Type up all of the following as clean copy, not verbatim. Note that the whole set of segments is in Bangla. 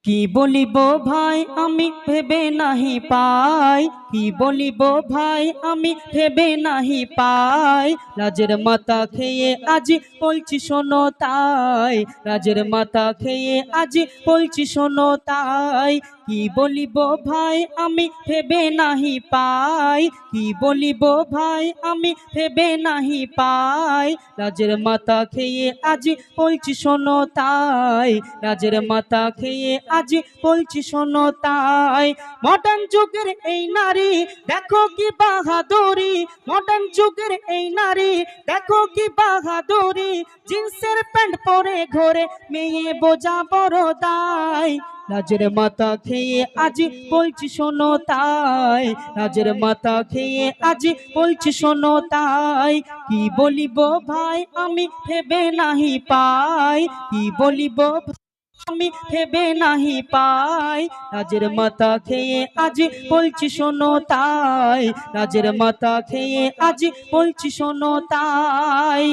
কি বলিব ভাই আমি ভেবে নাহি পাই, কি বলিব ভাই আমি ভেবে নাহি পাই। লাজের মাথা খেয়ে আজি বলছি শোনো তাই, লাজের মাথা খেয়ে আজি বলছি শোনো তাই। কি বলিব ভাই আমি ভেবে নাহি পাই, কি বলিব ভাই আমি ভেবে নাহি পাই। লাজের মাথা খেয়ে আজি বলছি শোনো তাই, লাজের মাথা খেয়ে আজি বলছি শোনো তাই। মডার্ন যুগের এই নারী দেখো কি বাহাদুরি, মডার্ন যুগের এই নারী দেখো কি বাহাদুরি। জিন্সের প্যান্ট পরে ঘোরে মেয়ে বোঝা বড় দায়। লাজের মাথা খেয়ে আজি বলছি শোনো তাই, লাজের মাথা খেয়ে আজি বলছি শোনো তাই। কি বলিব ভাই আমি ভেবে নাহি পাই, কি বলিব আমি ভেবে নাহি পাই। লাজের মাথা খেয়ে আজি বলছি শোনো তাই, লাজের মাথা খেয়ে আজি বলছি শোনো তাই।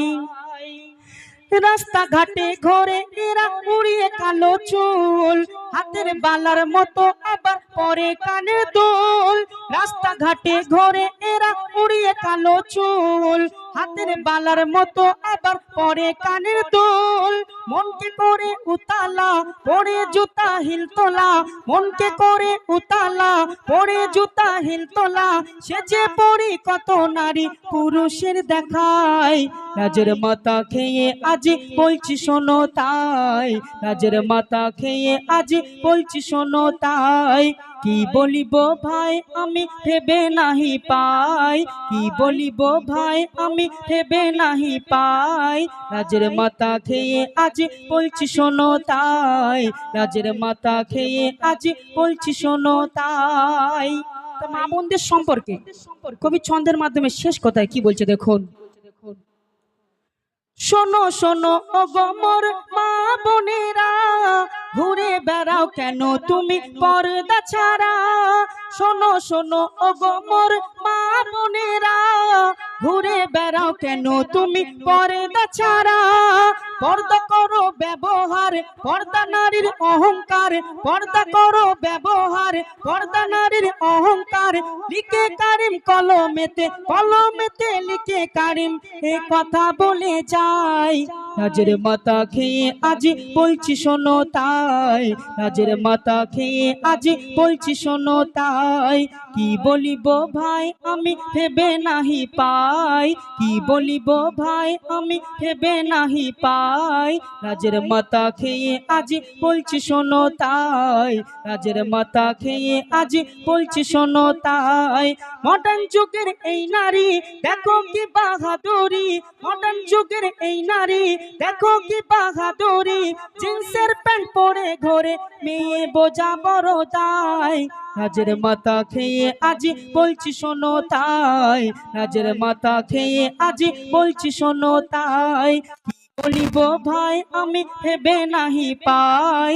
রাস্তাঘাটে ঘোরে এরা উড়িয়ে কালো চুল, হাতের বালার মতো আবার পরে কানের দুল। রাস্তাঘাটে ঘোরে এরা উড়িয়ে কালো চুল, হাতের বালার মতো আবার পরে কানের দুল। মনকে করে উতালা পরে জুতা হিল তোলা, মনকে করে উতালা পরে জুতা হিল তোলা। সেজে পড়ি কত নারী পুরুষের দেখায়। লাজের মাথা খেয়ে আজি বলছি শোনো তাই, লাজের মাথা খেয়ে আজি বলছি শোনো তাই। কি বলিব ভাই আমি ভেবে নাহি পাই, কি বলিব ভাই আমি ভেবে নাহি পাই। লাজের মাথা খেয়ে আজি বলছি শোনো তাই, লাজের মাথা খেয়ে আজি বলছি শোনো তাই। মা বোনদের সম্পর্কে কবি ছন্দের মাধ্যমে শেষ কথায় কি বলছে দেখুন। শোনো শোনো ওগো মোর মা বোনেরা, ঘুরে বেড়াও কেন তুমি পর্দা ছাড়া। শোনো শোনো ওগো মোর মা বোনেরা, ঘুরে বেড়াও কেন তুমি পর্দা ছাড়া। পর্দা করো ব্যবহার পর্দা নারীর অহংকার, পর্দা করো ব্যবহার পর্দা নারীর অহংকার। লিখে কারিম কলমেতে, কলমেতে লিখে কারিম এ কথা বলে যাই। লাজের মাথা খেয়ে আজি বলছি শোনো তাই, লাজের মাথা খেয়ে আজি বলছি শোনো তাই। কি বলিব ভাই আমি ভেবে নাহি পাই, কি বলিব ভাই আমি ভেবে নাহি পাই। লাজের মাথা খেয়ে আজি বলছি শোনো তাই, লাজের মাথা খেয়ে আজি বলছি শোনো তাই। মডার্ন যুগের এই নারী দেখো কি বাহাদুরি, মডার্ন যুগের এই নারী দেখো কি বাহাদুরি। জিন্সের প্যান্ট পরে ঘোরে মেয়ে বোঝা বড় দায়। লাজের মাথা খেয়ে আজি বলছি শোনো তাই, লাজের মাথা খেয়ে আজি বলছি শোনো তাই। কি বলিব ভাই আমি ভেবে নাহি পাই।